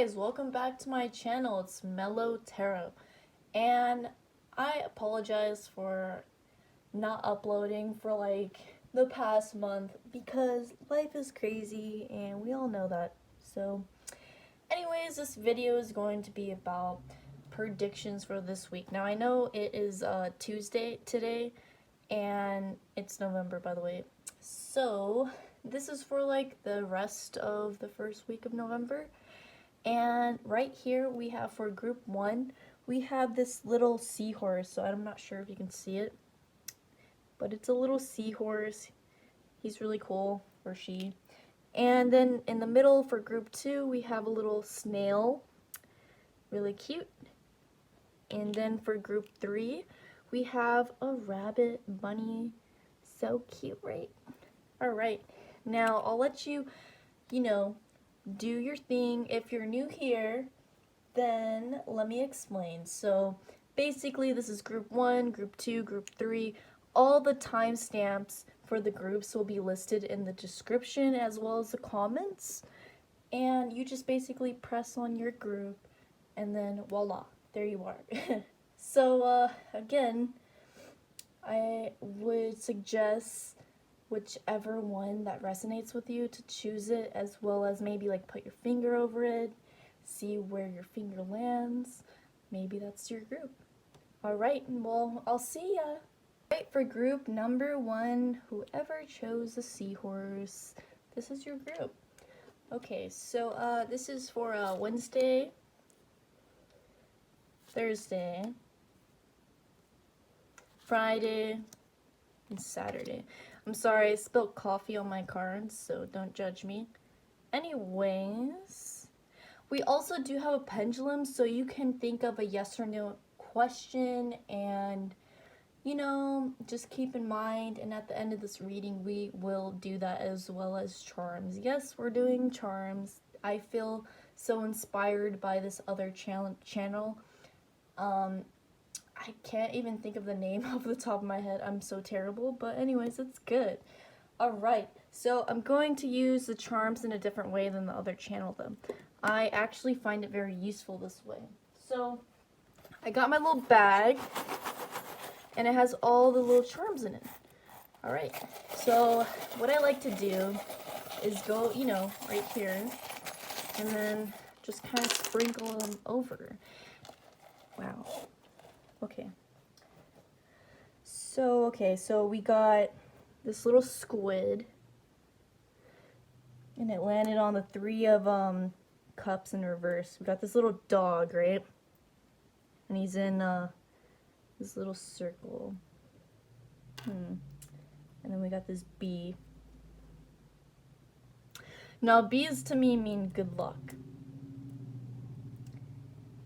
guys, welcome back to my channel. It's Mellow Tarot, and I apologize for not uploading for like the past month because life is crazy and we all know that. So anyways, this video is going to be about predictions for this week. Now I know it is Tuesday today and it's November, by the way. So this is for like the rest of the first week of November. And right here we have for group 1, we have this little seahorse. So I'm not sure if you can see it, but it's a little seahorse. He's really cool, or she. And then in the middle for group 2, we have a little snail, really cute. And then for group 3, we have a rabbit bunny, so cute, right? All right, now I'll let you do your thing. If you're new here, then let me explain. So basically this is group 1, group 2, group 3. All the timestamps for the groups will be listed in the description as well as the comments. And you just basically press on your group and then voila, there you are. So again, I would suggest whichever one that resonates with you to choose it, as well as maybe like put your finger over it, see where your finger lands. Maybe that's your group. Alright, well, I'll see ya. Alright, for group number 1, whoever chose the seahorse, this is your group. Okay, so this is for Wednesday, Thursday, Friday, and Saturday. I'm sorry, I spilled coffee on my cards, so don't judge me. Anyways, we also do have a pendulum, so you can think of a yes or no question and, just keep in mind, and at the end of this reading, we will do that as well as charms. Yes, we're doing charms. I feel so inspired by this other channel. I can't even think of the name off the top of my head. I'm so terrible, but anyways, it's good. Alright, so I'm going to use the charms in a different way than the other channel though. I actually find it very useful this way. So, I got my little bag, and it has all the little charms in it. Alright, so what I like to do is go, right here, and then just kind of sprinkle them over. Wow. Okay, so we got this little squid, and it landed on the 3 of cups in reverse. We got this little dog, right? And he's in this little circle. And then we got this bee. Now bees to me mean good luck.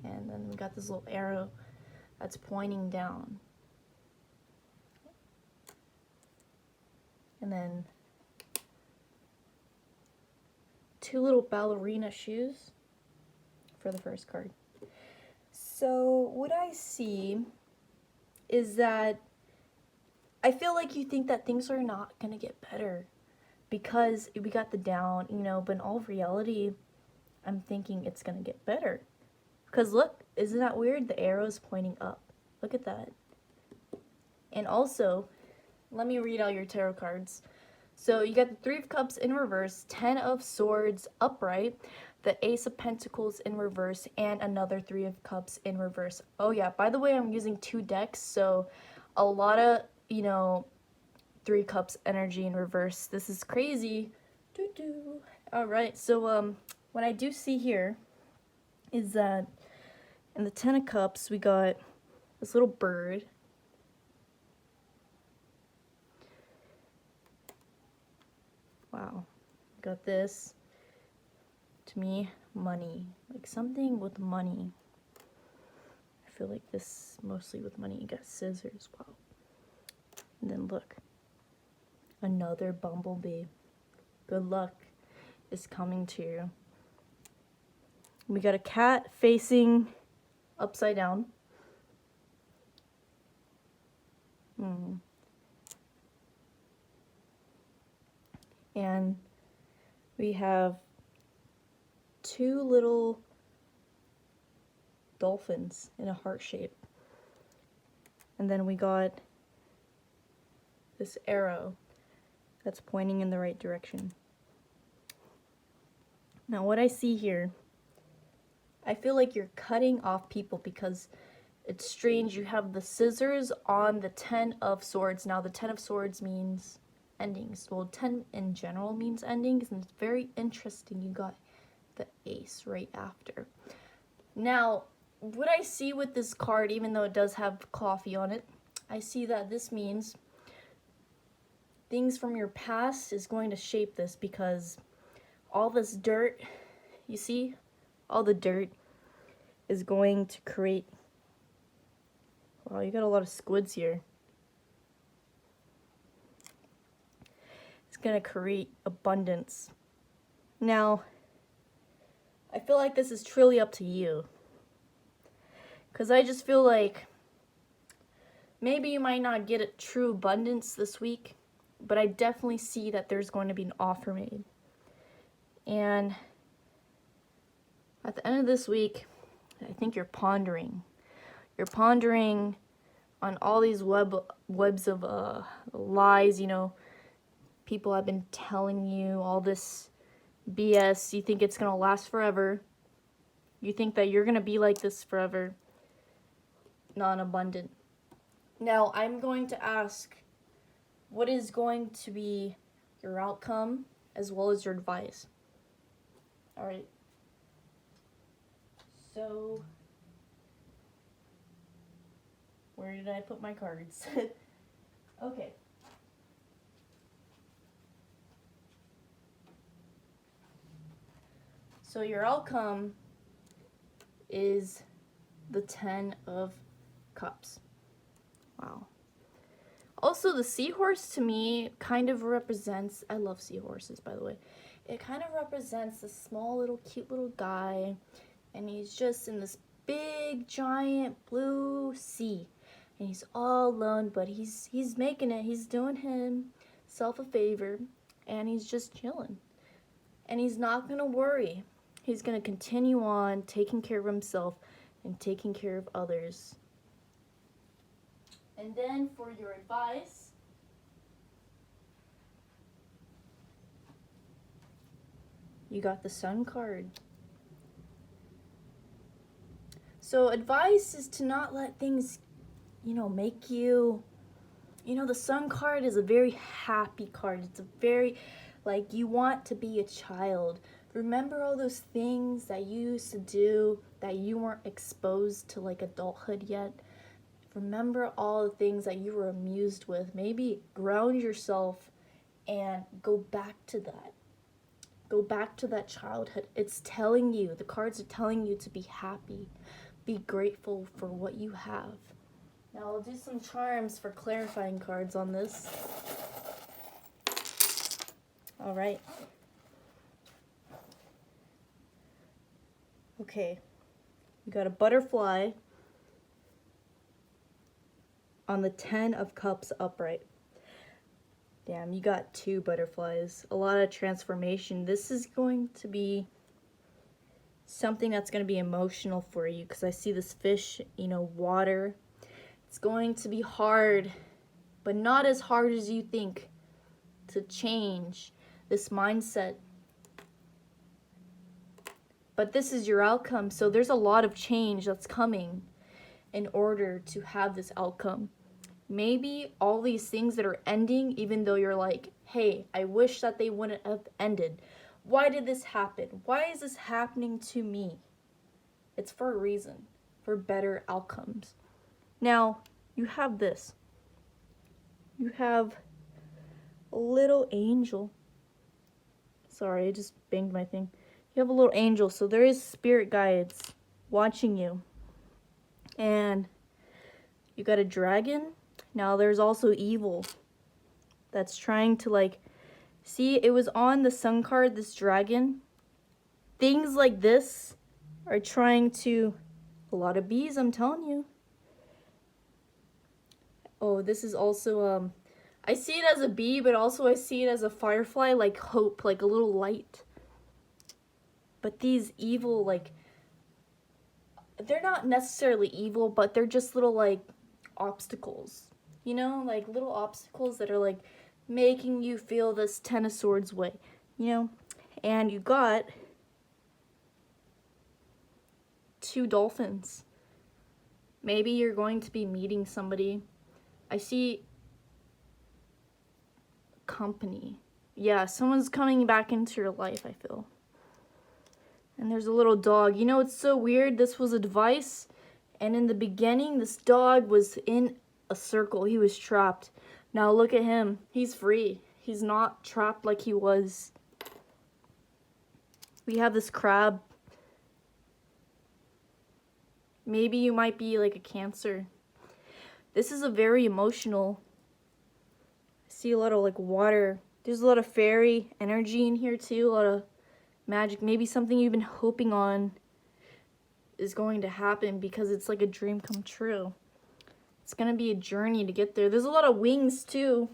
And then we got this little arrow that's pointing down. And then 2 little ballerina shoes for the first card. So what I see is that I feel like you think that things are not gonna get better because we got the down, but in all reality, I'm thinking it's gonna get better. Because look, isn't that weird? The arrow's pointing up. Look at that. And also, let me read out your tarot cards. So you got the 3 of Cups in reverse, 10 of Swords upright, the Ace of Pentacles in reverse, and another 3 of Cups in reverse. Oh yeah, by the way, I'm using 2 decks, so a lot of, 3 Cups energy in reverse. This is crazy. Alright, so what I do see here is that in the 10 of Cups, we got this little bird. Wow. Got this. To me, money. Like something with money. I feel like this mostly with money. You got scissors. Wow. And then look. Another bumblebee. Good luck is coming to you. We got a cat facing upside down. And we have 2 little dolphins in a heart shape. And then we got this arrow that's pointing in the right direction. Now what I see here, I feel like you're cutting off people because it's strange. You have the scissors on the 10 of swords. Now the 10 of swords means endings. Well, 10 in general means endings, and it's very interesting you got the ace right after. Now, what I see with this card, even though it does have coffee on it, I see that this means things from your past is going to shape this, because all this dirt, you see, all the dirt is going to create, wow, you got a lot of squids here. It's going to create abundance. Now, I feel like this is truly up to you. Because I just feel like maybe you might not get a true abundance this week, but I definitely see that there's going to be an offer made. And at the end of this week, I think you're pondering. You're pondering on all these webs of lies, you know, people have been telling you all this BS. You think it's going to last forever. You think that you're going to be like this forever. Non-abundant. Now, I'm going to ask, what is going to be your outcome as well as your advice? Alright. So, where did I put my cards? Okay. So your outcome is the 10 of Cups. Wow. Also, the seahorse to me kind of represents, I love seahorses, by the way. It kind of represents this small little cute little guy, and he's just in this big giant blue sea, and he's all alone, but he's making it. He's doing himself a favor, and he's just chilling, and he's not gonna worry. He's gonna continue on taking care of himself and taking care of others. And then for your advice, you got the Sun card. So advice is to not let things, make you, the Sun card is a very happy card. It's a very, you want to be a child. Remember all those things that you used to do that you weren't exposed to adulthood yet? Remember all the things that you were amused with. Maybe ground yourself and go back to that. Go back to that childhood. It's telling you, the cards are telling you to be happy. Be grateful for what you have. Now I'll do some charms for clarifying cards on this. All right. Okay. You got a butterfly on the 10 of Cups upright. Damn, you got 2 butterflies. A lot of transformation. This is going to be something that's going to be emotional for you, because I see this fish, water. It's going to be hard, but not as hard as you think, to change this mindset. But this is your outcome, so there's a lot of change that's coming in order to have this outcome. Maybe all these things that are ending, even though you're like, hey, I wish that they wouldn't have ended. Why did this happen? Why is this happening to me? It's for a reason, for better outcomes. Now, you have this. You have a little angel. Sorry, I just banged my thing. You have a little angel, so there is spirit guides watching you. And you got a dragon. Now there's also evil that's trying to see, it was on the Sun card, this dragon. Things like this are trying to, a lot of bees, I'm telling you. Oh, this is also, I see it as a bee, but also I see it as a firefly, like hope, like a little light. But these evil, they're not necessarily evil, but they're just little like obstacles. You know, like little obstacles that are like making you feel this Ten of Swords way, you know? And you got 2 dolphins. Maybe you're going to be meeting somebody. I see company. Yeah, someone's coming back into your life, I feel. And there's a little dog. You know, it's so weird. This was advice. And in the beginning, this dog was in a circle. He was trapped. Now look at him. He's free. He's not trapped like he was. We have this crab. Maybe you might be like a Cancer. This is a very emotional. I see a lot of like water. There's a lot of fairy energy in here too. A lot of magic. Maybe something you've been hoping on is going to happen because it's like a dream come true. It's going to be a journey to get there. There's a lot of wings too.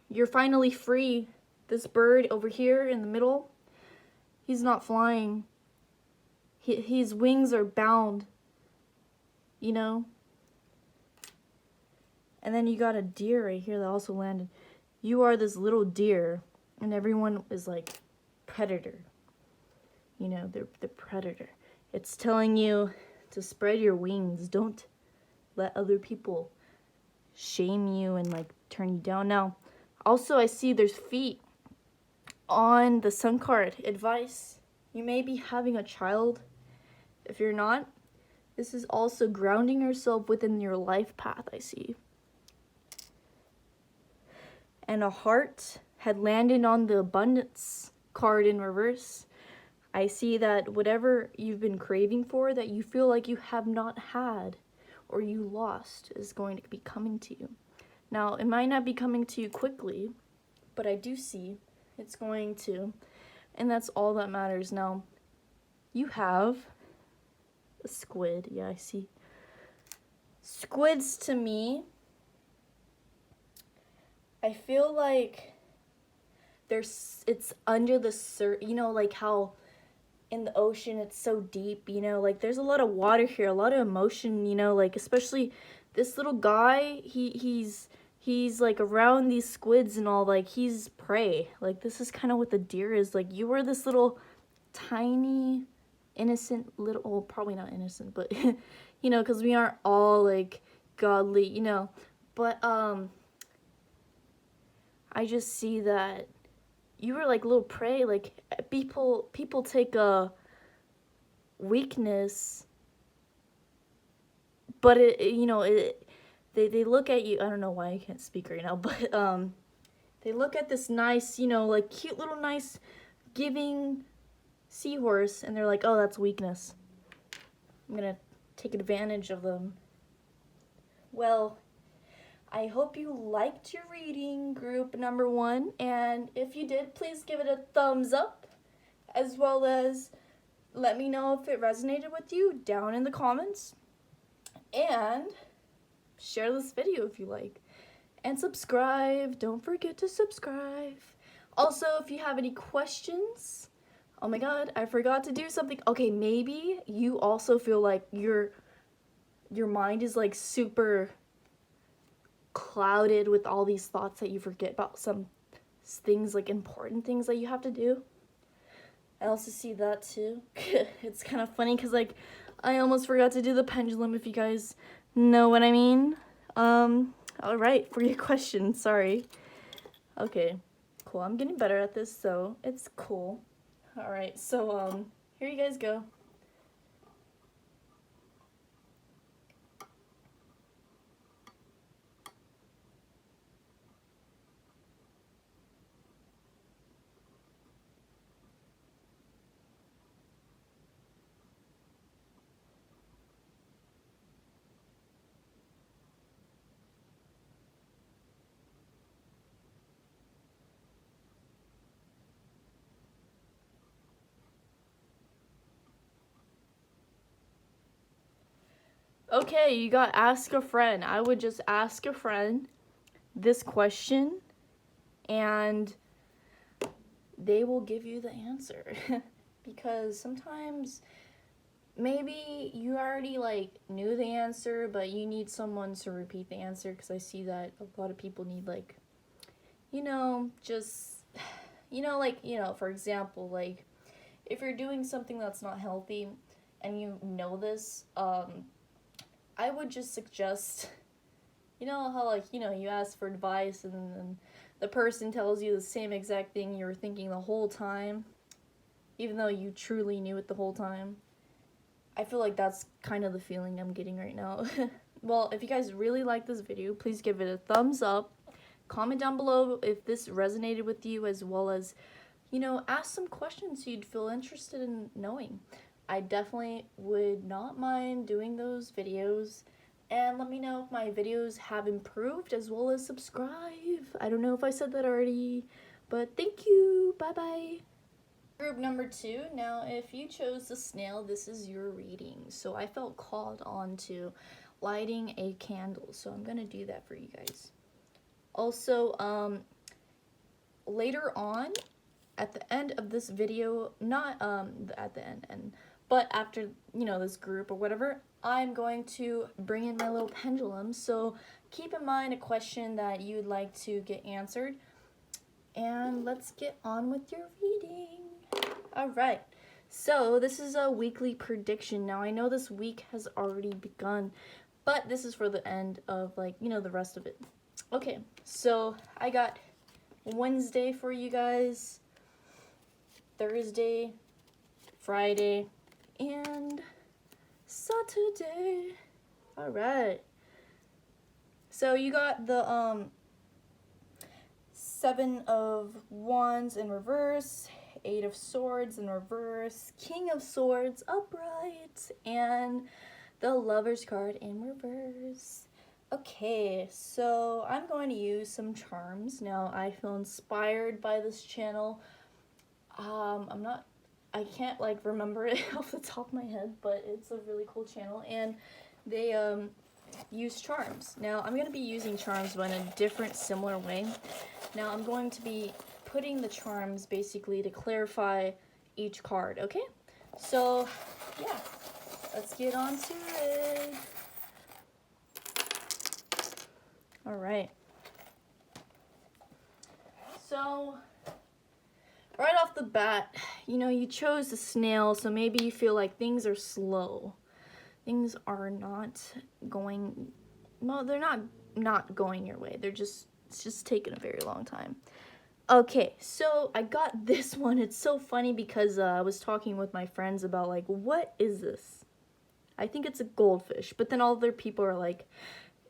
You're finally free. This bird over here in the middle, he's not flying. His wings are bound, you know? And then you got a deer right here that also landed. You are this little deer, and everyone is like predator. You know, they're the predator. It's telling you to spread your wings. Don't let other people shame you and like turn you down. Now, also I see there's feet on the Sun card. Advice: you may be having a child. If you're not, this is also grounding yourself within your life path, I see. And a heart had landed on the abundance card in reverse. I see that whatever you've been craving for that you feel like you have not had or you lost is going to be coming to you. Now, it might not be coming to you quickly, but I do see it's going to. And that's all that matters. Now, you have a squid. Yeah, I see. Squids to me, I feel like it's under the you know, like how in the ocean it's so deep, you know, like there's a lot of water here, a lot of emotion, you know, like especially this little guy, he's like around these squids and all, like he's prey. Like this is kind of what the deer is. Like you were this little tiny innocent little, well, probably not innocent, but you know, because we aren't all like godly, you know, but I just see that you were like little prey. Like people take a weakness, but you know, they look at you. I don't know why I can't speak right now, but they look at this nice, you know, like cute little nice giving seahorse, and they're like, oh, that's weakness. I'm gonna take advantage of them. Well, I hope you liked your reading, group number 1, and if you did, please give it a thumbs up, as well as let me know if it resonated with you down in the comments, and share this video if you like, and subscribe. Don't forget to subscribe. Also, if you have any questions, oh my god, I forgot to do something. Okay, maybe you also feel like your mind is like super clouded with all these thoughts that you forget about some things, like important things that you have to do. I also see that too. It's kind of funny because like I almost forgot to do the pendulum, if you guys know what I mean. All right, for your question, sorry. Okay, cool. I'm getting better at this, so it's cool. All right, so here you guys go. Okay, you got ask a friend. I would just ask a friend this question and they will give you the answer. Because sometimes maybe you already like knew the answer, but you need someone to repeat the answer, because I see that a lot of people need like, just, like, for example, like if you're doing something that's not healthy and you know this, I would just suggest, how like, you ask for advice and then the person tells you the same exact thing you were thinking the whole time, even though you truly knew it the whole time. I feel like that's kind of the feeling I'm getting right now. Well, if you guys really like this video, please give it a thumbs up. Comment down below if this resonated with you, as well as, ask some questions you'd feel interested in knowing. I definitely would not mind doing those videos. And let me know if my videos have improved, as well as subscribe. I don't know if I said that already, but thank you. Bye-bye. Group number 2. Now, if you chose the snail, this is your reading. So I felt called on to lighting a candle. So I'm going to do that for you guys. Also, later on, at the end of this video, not at the end, but after, this group or whatever, I'm going to bring in my little pendulum. So keep in mind a question that you'd like to get answered. And let's get on with your reading. All right, so this is a weekly prediction. Now, I know this week has already begun, but this is for the end of, like, the rest of it. Okay, so I got Wednesday for you guys, Thursday, Friday, and Saturday. All right. So you got the 7 of Wands in reverse, 8 of Swords in reverse, King of Swords upright, and the Lover's card in reverse. Okay, so I'm going to use some charms. Now, I feel inspired by this channel. I can't like remember it off the top of my head, but it's a really cool channel, and they use charms. Now, I'm going to be using charms, but in a different, similar way. Now, I'm going to be putting the charms basically to clarify each card, okay? So, yeah, let's get on to it. All right. So, right off the bat, you chose the snail, so maybe you feel like things are slow. Things are not going, well, they're not going your way. It's just taking a very long time. Okay, so I got this one. It's so funny because I was talking with my friends about, like, what is this? I think it's a goldfish, but then other people are like,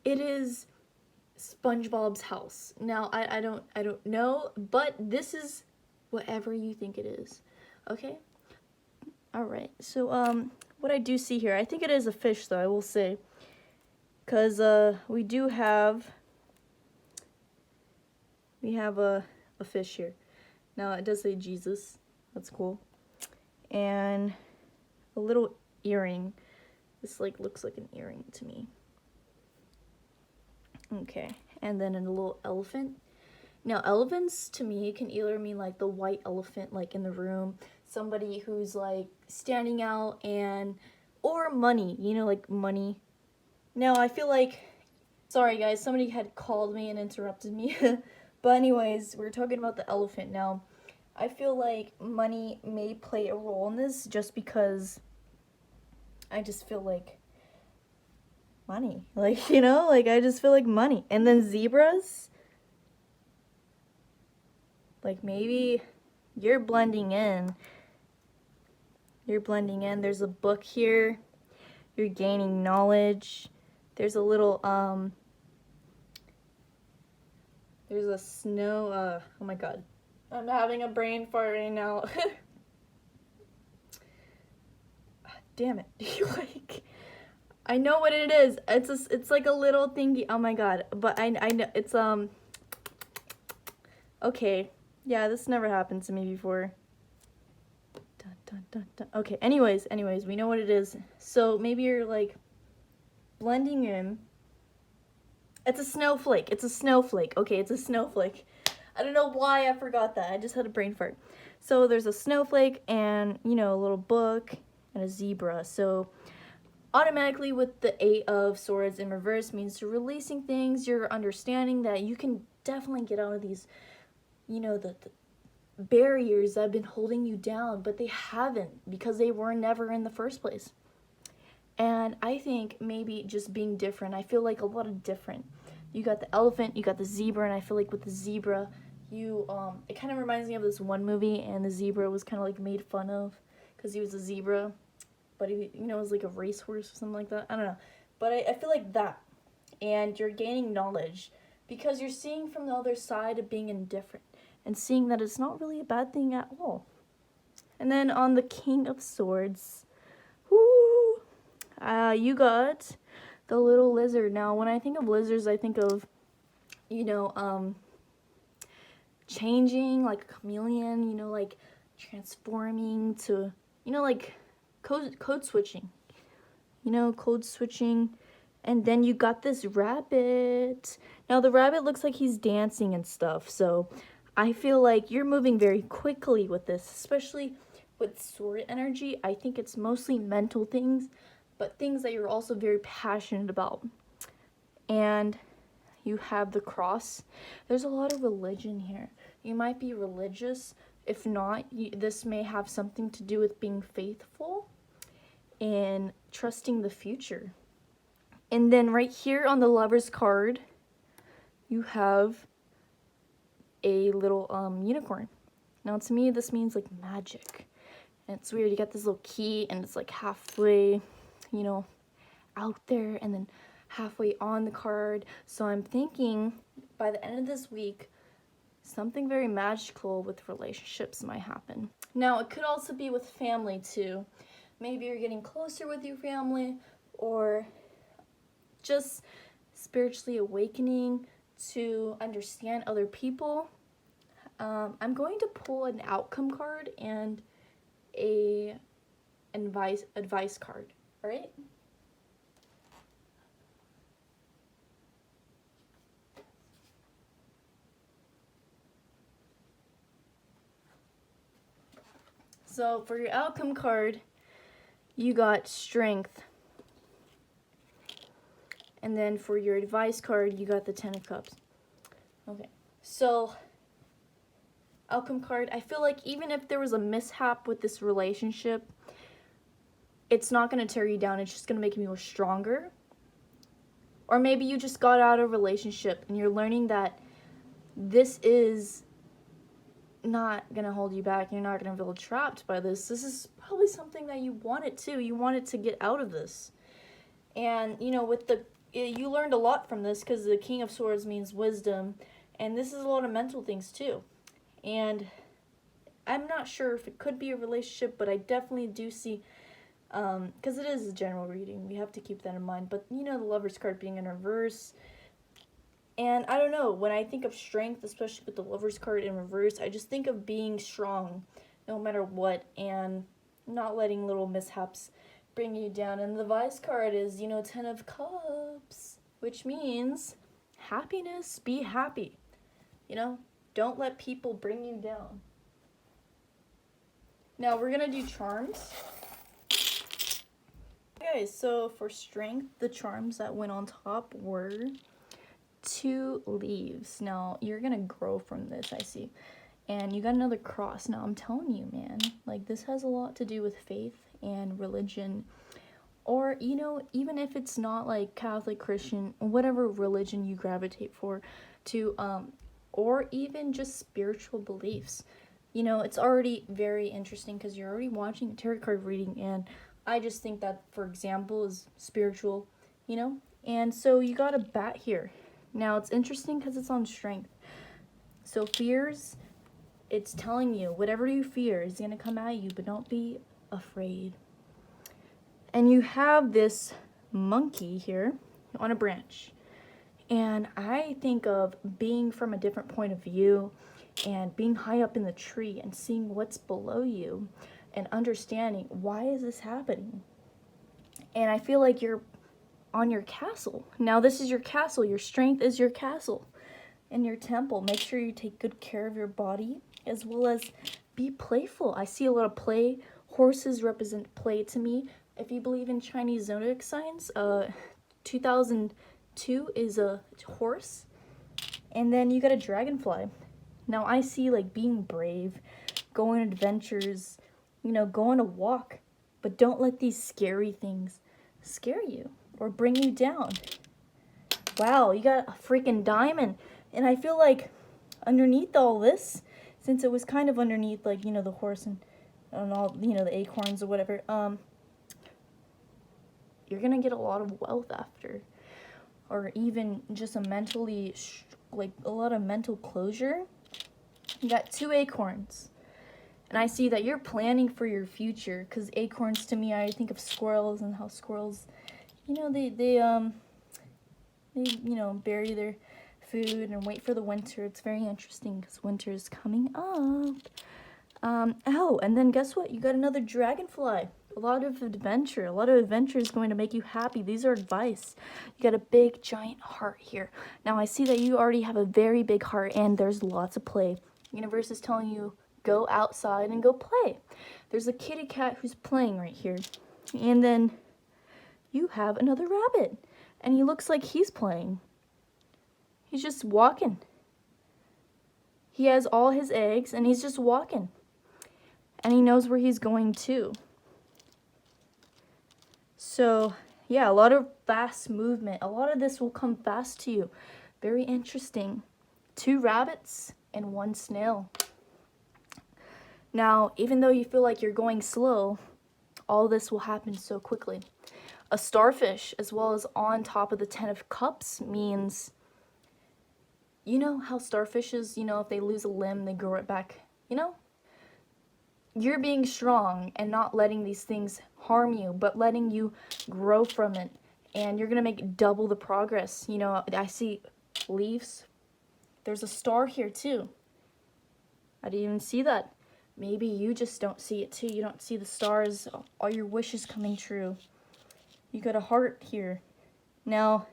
it is SpongeBob's house. Now, I don't know, but this is whatever you think it is, okay? All right, so, what I do see here, I think it is a fish, though, I will say, because, we have a fish here. Now, it does say Jesus. That's cool. And a little earring. This, like, looks like an earring to me. Okay. And then a little elephant. Now, elephants, to me, can either mean, like, the white elephant, like, in the room. Somebody who's, like, standing out, or money. Like, money. Now, I feel like... Sorry, guys. Somebody had called me and interrupted me. But anyways, we're talking about the elephant now. I feel like money may play a role in this, just because I just feel like money. Like, like, I just feel like money. And then zebras, like, maybe you're blending in. There's a book here. You're gaining knowledge. There's a little, there's a snow, oh my god. I'm having a brain fart right now. Damn it. Like, I know what it is. It's like a little thingy. Oh my god. But I know, it's, okay. Yeah, this never happened to me before. Dun, dun, dun, dun. Okay, anyways, we know what it is. So maybe you're, like, blending in. It's a snowflake. Okay, it's a snowflake. I don't know why I forgot that. I just had a brain fart. So there's a snowflake and, a little book and a zebra. So automatically with the Eight of Swords in reverse means you're releasing things, you're understanding that you can definitely get out of these, you know, the barriers that have been holding you down, but they haven't because they were never in the first place. And I think maybe just being different, I feel like a lot of different. You got the elephant, you got the zebra, and I feel like with the zebra, it kind of reminds me of this one movie, and the zebra was kind of like made fun of because he was a zebra, but he, you know, was like a racehorse or something like that. I don't know, but I feel like that, and you're gaining knowledge because you're seeing from the other side of being indifferent and seeing that it's not really a bad thing at all. And then on the King of Swords, whoo, you got the little lizard. Now, when I think of lizards, I think of, you know, changing like a chameleon, you know, like transforming to, you know, like code switching, you know, code switching. And then you got this rabbit. Now, the rabbit looks like he's dancing and stuff, so I feel like you're moving very quickly with this, especially with sword energy. I think it's mostly mental things, but things that you're also very passionate about. And you have the cross. There's a lot of religion here. You might be religious. If not, this may have something to do with being faithful and trusting the future. And then right here on the Lover's card, you have a little unicorn. Now to me, this means like magic. And it's weird, you got this little key and it's like halfway, you know, out there and then halfway on the card. So I'm thinking by the end of this week, something very magical with relationships might happen. Now it could also be with family too. Maybe you're getting closer with your family, or just spiritually awakening to understand other people. I'm going to pull an outcome card and a advice card, all right? So for your outcome card, you got strength. And then for your advice card, you got the Ten of Cups. Okay, so outcome card, I feel like even if there was a mishap with this relationship, it's not going to tear you down. It's just going to make you more stronger. Or maybe you just got out of a relationship and you're learning that this is not going to hold you back. You're not going to feel trapped by this. This is probably something that you wanted to. You wanted to get out of this. And, you know, with you learned a lot from this because the King of Swords means wisdom. And this is a lot of mental things too. And I'm not sure if it could be a relationship, but I definitely do see, because it is a general reading, we have to keep that in mind. But, you know, the Lover's card being in reverse. And I don't know, when I think of strength, especially with the Lover's card in reverse, I just think of being strong no matter what and not letting little mishaps bring you down. And the Vice card is, you know, Ten of Cups, which means happiness, be happy, you know? Don't let people bring you down. Now we're gonna do charms. Okay, so for strength, the charms that went on top were 2 leaves. Now you're gonna grow from this, I see. And you got another cross. Now I'm telling you, man, like this has a lot to do with faith and religion. Or, you know, even if it's not like Catholic, Christian, whatever religion you gravitate for, or even just spiritual beliefs. You know, it's already very interesting because you're already watching a tarot card reading, and I just think that, for example, is spiritual, you know? And so you got a bat here. Now, it's interesting because it's on strength. So fears, it's telling you, whatever you fear is going to come at you, but don't be afraid. And you have this monkey here on a branch. And I think of being from a different point of view and being high up in the tree and seeing what's below you and understanding, why is this happening? And I feel like you're on your castle. Now this is your castle. Your strength is your castle and your temple. Make sure you take good care of your body as well as be playful. I see a lot of play, horses represent play to me. If you believe in Chinese zodiac signs, 2002 is a horse. And then you got a dragonfly. Now I see like being brave, going on adventures, you know, go on a walk. But don't let these scary things scare you or bring you down. Wow, you got a freaking diamond. And I feel like underneath all this, since it was kind of underneath, like, you know, the horse and all, you know, the acorns or whatever, you're gonna get a lot of wealth after. Or even just a mentally, like, a lot of mental closure. You got 2 acorns. And I see that you're planning for your future, because acorns, to me, I think of squirrels and how squirrels, you know, they you know, bury their food and wait for the winter. It's very interesting because winter is coming up. Oh, and then guess what? You got another dragonfly. A lot of adventure. A lot of adventure is going to make you happy. These are advice. You got a big, giant heart here. Now, I see that you already have a very big heart, and there's lots of play. The universe is telling you, go outside and go play. There's a kitty cat who's playing right here. And then you have another rabbit. And he looks like he's playing. He's just walking. He has all his eggs, and he's just walking. And he knows where he's going to. So, yeah, a lot of fast movement. A lot of this will come fast to you. Very interesting. 2 rabbits and 1 snail. Now, even though you feel like you're going slow, all this will happen so quickly. A starfish, as well as on top of the 10 of cups, means, you know how starfishes, you know, if they lose a limb, they grow it back, you know? You're being strong and not letting these things harm you, but letting you grow from it. And you're going to make double the progress. You know, I see leaves. There's a star here too. I didn't even see that. Maybe you just don't see it too. You don't see the stars, all your wishes coming true. You got a heart here. Now,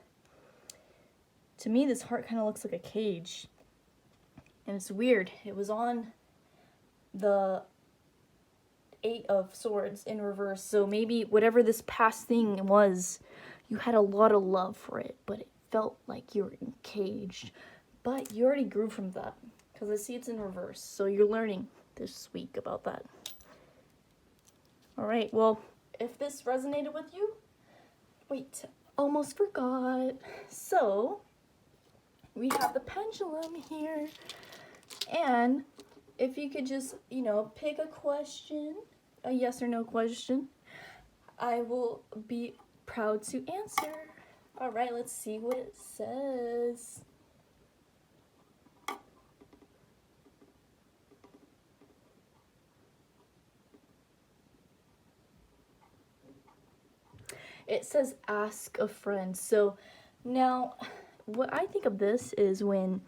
to me, this heart kind of looks like a cage. And it's weird. It was on the 8 of Swords in reverse. So maybe whatever this past thing was, you had a lot of love for it, but it felt like you were encaged. But you already grew from that, because I see it's in reverse. So you're learning this week about that. All right, well, if this resonated with you, wait, almost forgot. So, we have the pendulum here. And if you could just, you know, pick a question, a yes or no question, I will be proud to answer. All right, let's see what it says. It says ask a friend. So now what I think of this is when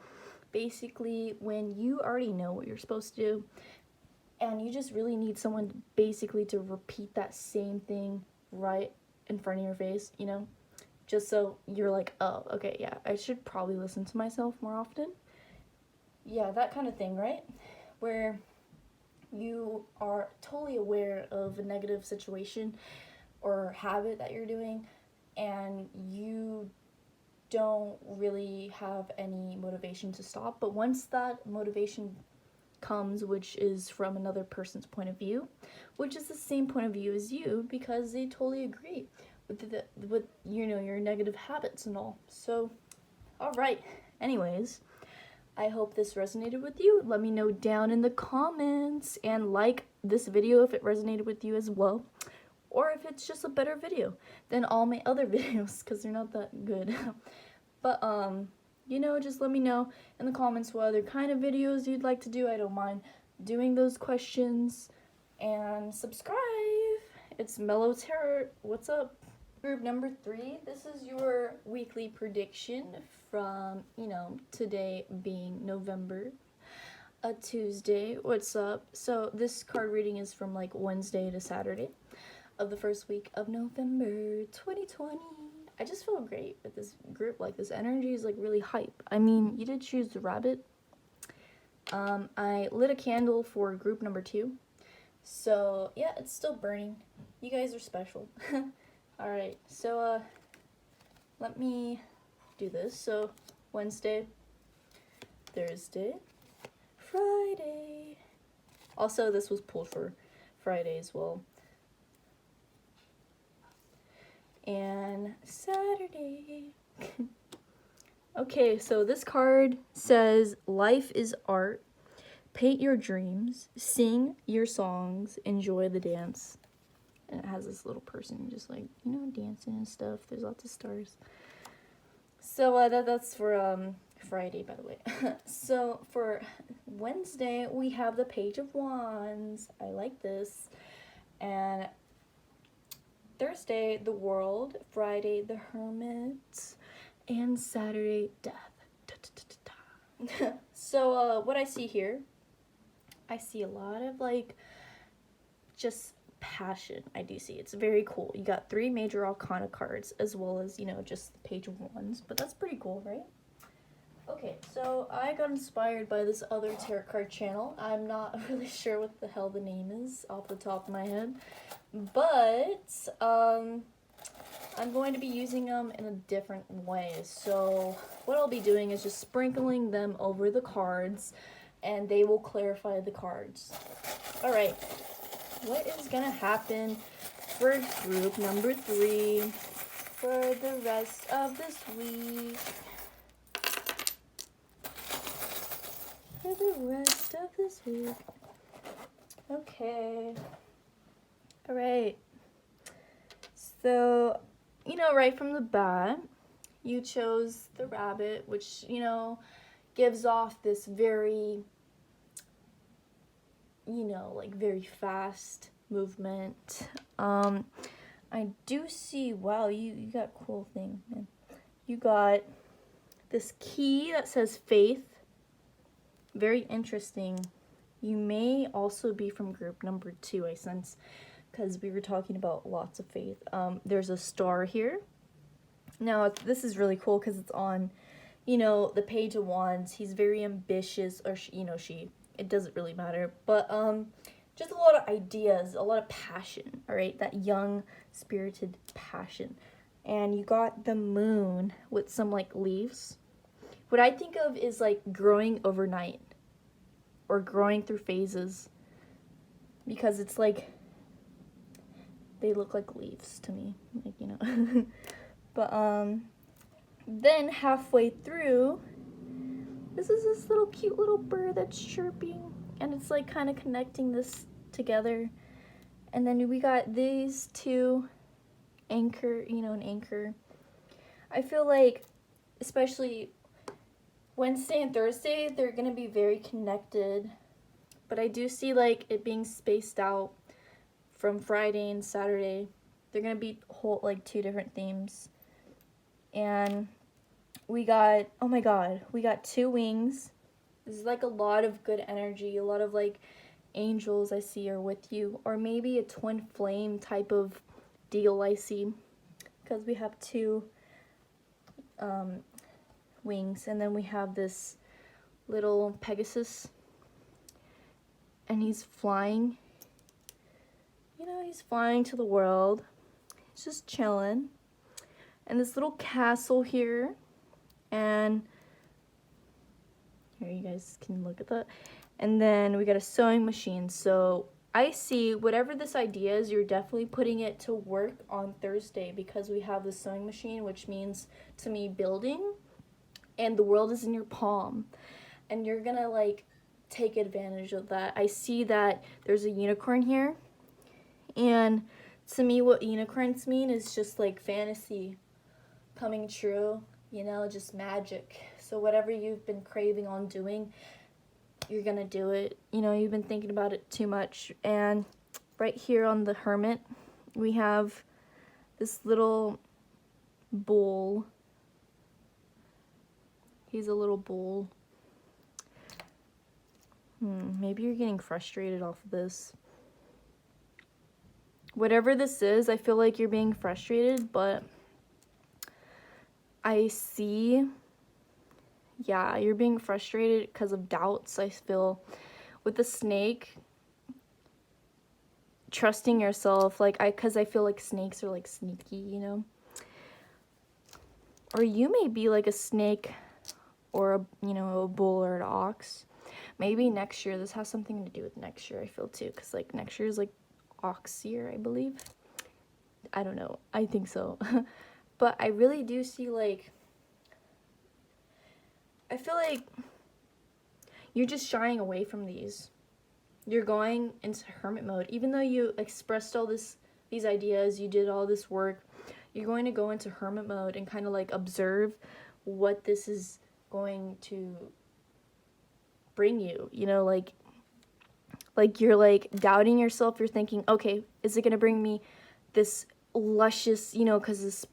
basically when you already know what you're supposed to do and you just really need someone basically to repeat that same thing right in front of your face, you know, just so you're like, oh, okay, yeah, I should probably listen to myself more often. Yeah, that kind of thing, right? Where you are totally aware of a negative situation or habit that you're doing, and you don't really have any motivation to stop. But once that motivation comes, which is from another person's point of view, which is the same point of view as you, because they totally agree with you know, your negative habits and all. So, all right. Anyways, I hope this resonated with you. Let me know down in the comments, and like this video if it resonated with you as well. Or if it's just a better video than all my other videos, because they're not that good. But, you know, just let me know in the comments what other kind of videos you'd like to do. I don't mind doing those questions. And subscribe. It's Mellow Terror. What's up? Group number 3. This is your weekly prediction from, you know, today being November. A Tuesday. What's up? So this card reading is from like Wednesday to Saturday of the first week of November 2020. I just feel great with this group. Like, this energy is like really hype. I mean, you did choose the rabbit. I lit a candle for group number 2. So yeah, it's still burning. You guys are special. All right, so let me do this. So Wednesday, Thursday, Friday. Also, this was pulled for Friday as well. And Saturday. Okay, so this card says life is art. Paint your dreams, sing your songs, enjoy the dance. And it has this little person just like, dancing and stuff. There's lots of stars. So that's for Friday, by the way. So for Wednesday, we have the Page of Wands. I like this. And Thursday, the World. Friday, the Hermit. And Saturday, Death. So what I see here, I see a lot of like just passion. I do see it's very cool. You got 3 major arcana cards as well as just the Page of Wands, but that's pretty cool, right? Okay, so I got inspired by this other tarot card channel. I'm not really sure what the hell the name is off the top of my head, but I'm going to be using them in a different way. So what I'll be doing is just sprinkling them over the cards, and they will clarify the cards. All right, what is gonna happen for group number 3 for the rest of this week? For the rest of this week. Okay. All right. So, right from the bat, you chose the rabbit, which, gives off this very, like very fast movement. I do see, wow, you got a cool thing, man. You got this key that says faith. Very interesting. You may also be from group number 2, I sense, because we were talking about lots of faith. There's a star here. Now, this is really cool because it's on, the Page of Wands. He's very ambitious, or she. It doesn't really matter. But just a lot of ideas, a lot of passion, all right? That young, spirited passion. And you got the moon with some, like, leaves. What I think of is, like, growing overnight or growing through phases, because it's, like, they look like leaves to me, like, But, then halfway through, this is this little cute little bird that's chirping, and it's like kind of connecting this together. And then we got these 2 anchor, an anchor. I feel like, especially Wednesday and Thursday, they're gonna be very connected, but I do see like it being spaced out from Friday and Saturday. They're gonna be whole, like 2 different themes. And we got, oh my god, we got 2 wings. This is like a lot of good energy, a lot of like angels I see are with you, or maybe a twin flame type of deal I see, because we have 2 wings. And then we have this little Pegasus, and he's flying. He's flying to the world. He's just chilling. And this little castle here, and here you guys can look at that. And then we got a sewing machine. So I see whatever this idea is, you're definitely putting it to work on Thursday, because we have the sewing machine, which means to me building, and the world is in your palm, and you're gonna like take advantage of that. I see that there's a unicorn here, and to me what unicorns mean is just like fantasy coming true, just magic. So whatever you've been craving on doing, you're gonna do it. You've been thinking about it too much. And right here on the Hermit, we have this little bull. He's a little bull. Maybe you're getting frustrated off of this. Whatever this is, I feel like you're being frustrated, but I see, yeah, you're being frustrated because of doubts, I feel. With the snake, trusting yourself, like, because I feel like snakes are, like, sneaky, you know? Or you may be, like, a snake or, a bull or an ox. Maybe next year, this has something to do with next year, I feel, too, because, like, next year is, like, ox year, I believe. I don't know. I think so. But I really do see, like, I feel like you're just shying away from these. You're going into hermit mode. Even though you expressed all these ideas, you did all this work, you're going to go into hermit mode and kind of, like, observe what this is going to bring you. You know, like you're, like, doubting yourself. You're thinking, okay, is it going to bring me this luscious, because this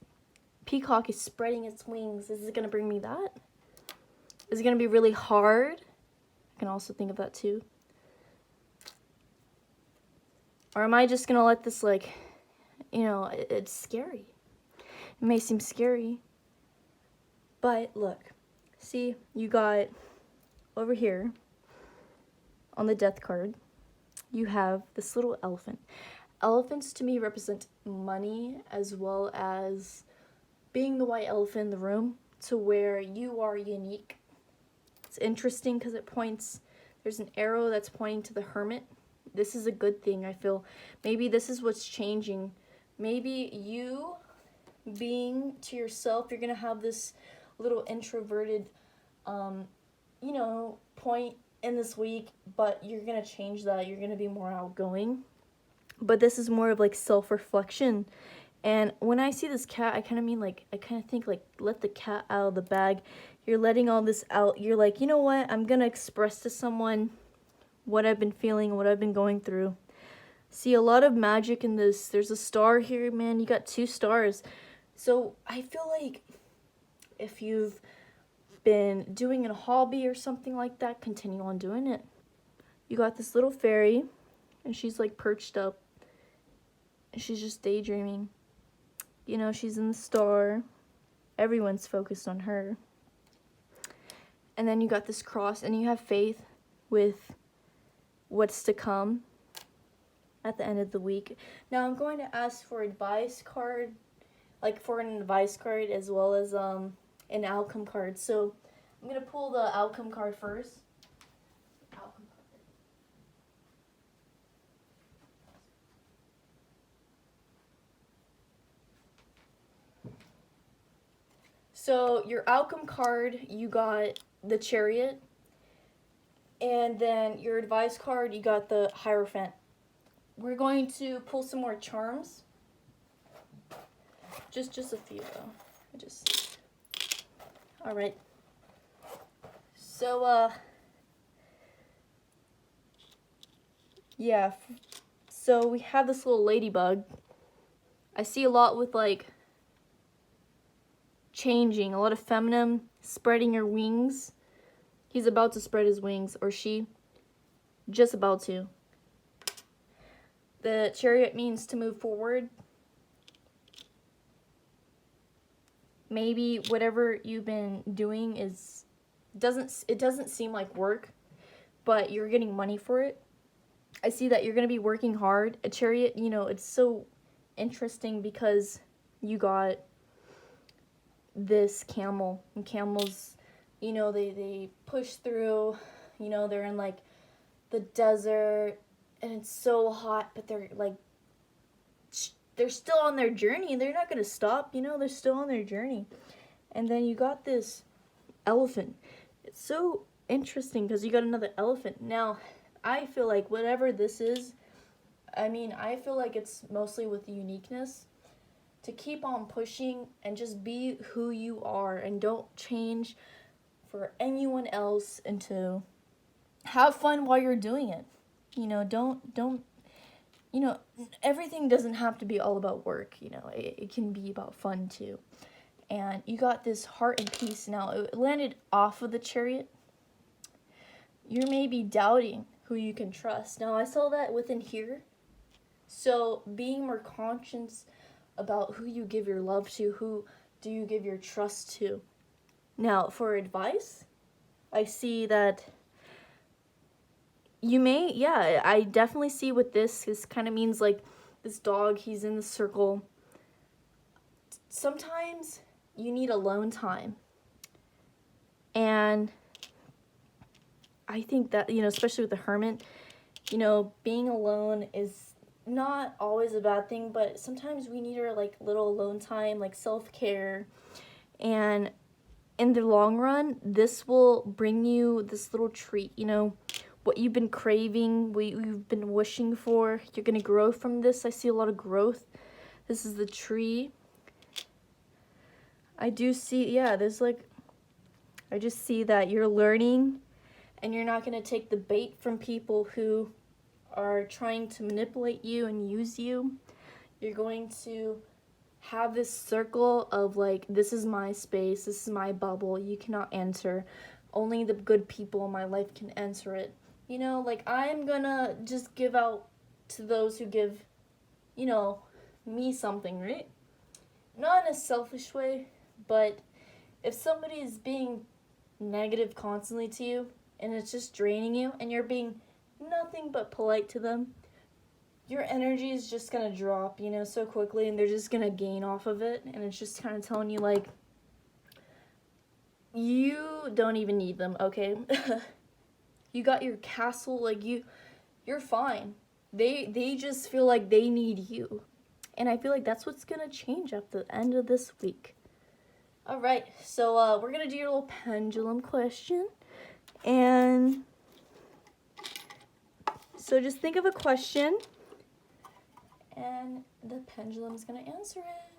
peacock is spreading its wings. Is it going to bring me that? Is it going to be really hard? I can also think of that too. Or am I just going to let this, like, it's scary. It may seem scary. But look, see, you got over here on the death card, you have this little elephant. Elephants to me represent money as well as being the white elephant in the room, to where you are unique. It's interesting because it points, there's an arrow that's pointing to the hermit. This is a good thing, I feel. Maybe this is what's changing. Maybe you being to yourself, you're going to have this little introverted, point in this week, but you're going to change that. You're going to be more outgoing. But this is more of, like, self-reflection. And when I see this cat, I kind of think, like, let the cat out of the bag. You're letting all this out. You're like, you know what? I'm going to express to someone what I've been feeling, what I've been going through. See, a lot of magic in this. There's a star here, man. You got 2 stars. So I feel like if you've been doing a hobby or something like that, continue on doing it. You got this little fairy, and she's, like, perched up. And she's just daydreaming. She's in the star. Everyone's focused on her. And then you got this cross, and you have faith with what's to come at the end of the week. Now I'm going to ask for advice card, like for an advice card as well as an outcome card. So I'm going to pull the outcome card first. So your outcome card, you got the Chariot, and then your advice card, you got the Hierophant. We're going to pull some more charms. Just a few though. All right. So yeah. So we have this little ladybug. I see a lot with, like, changing, a lot of feminine, spreading your wings. He's about to spread his wings, or she, just about to. The Chariot means to move forward. Maybe whatever you've been doing doesn't seem like work, but you're getting money for it. I see that you're going to be working hard. A Chariot, it's so interesting because you got this camel, and camels, they push through, they're in, like, the desert, and it's so hot, but they're, like, they're still on their journey, and they're not going to stop, they're still on their journey. And then you got this elephant. It's so interesting because you got another elephant. Now, I feel like whatever this is, I feel like it's mostly with uniqueness. To keep on pushing and just be who you are, and don't change for anyone else, and to have fun while you're doing it. Don't everything doesn't have to be all about work. It can be about fun too. And you got this heart and peace. Now, it landed off of the Chariot. You may be doubting who you can trust. Now, I saw that within here. So being more conscious about who you give your love to, who do you give your trust to. Now, for advice, I see that you may, yeah, I definitely see what this kind of means. Like this dog, he's in the circle. Sometimes you need alone time. And I think that, especially with the hermit, being alone is not always a bad thing, but sometimes we need our like little alone time, like self-care. And in the long run, this will bring you this little treat, what you've been craving, what you've been wishing for. You're going to grow from this. I see a lot of growth. This is the tree. I do see, yeah, I just see that you're learning and you're not going to take the bait from people who are trying to manipulate you and use you. You're going to have this circle of like, this is my space, this is my bubble, you cannot enter. Only the good people in my life can enter it. Like I'm gonna just give out to those who give, me something, right? Not in a selfish way, but if somebody is being negative constantly to you and it's just draining you and you're being nothing but polite to them, your energy is just gonna drop, so quickly, and they're just gonna gain off of it, and it's just kind of telling you like, you don't even need them, okay? You got your castle, like you're fine. They just feel like they need you, and I feel like that's what's gonna change at the end of this week. All right, so we're gonna do your little pendulum question, and so just think of a question. And the pendulum's gonna answer it.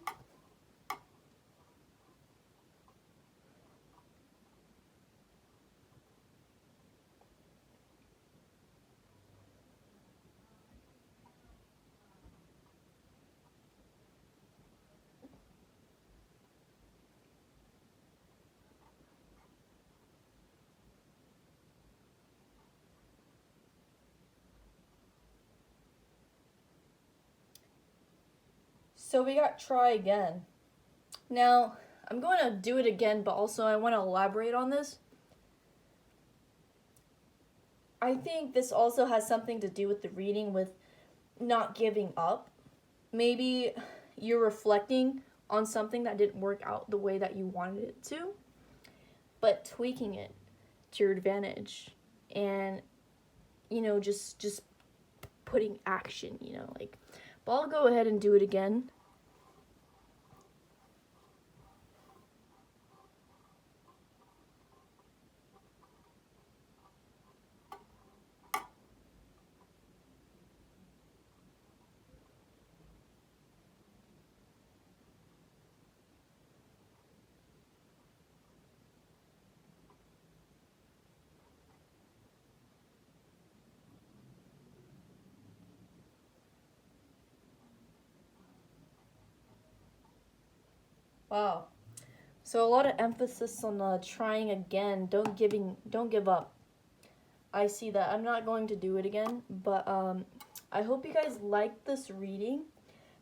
So we got try again. Now, I'm going to do it again, but also I want to elaborate on this. I think this also has something to do with the reading, with not giving up. Maybe you're reflecting on something that didn't work out the way that you wanted it to, but tweaking it to your advantage, and just putting action, like. But I'll go ahead and do it again. Wow. So a lot of emphasis on trying again. Don't give up. I see that. I'm not going to do it again, but I hope you guys liked this reading.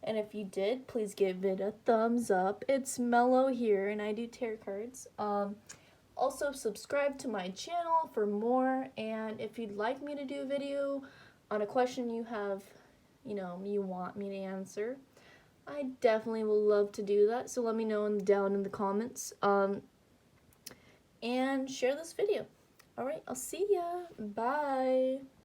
And if you did, please give it a thumbs up. It's Mellow here, and I do tarot cards. Also, subscribe to my channel for more. And if you'd like me to do a video on a question you have, you want me to answer, I definitely will love to do that. So let me know down in the comments. And share this video. All right, I'll see ya. Bye.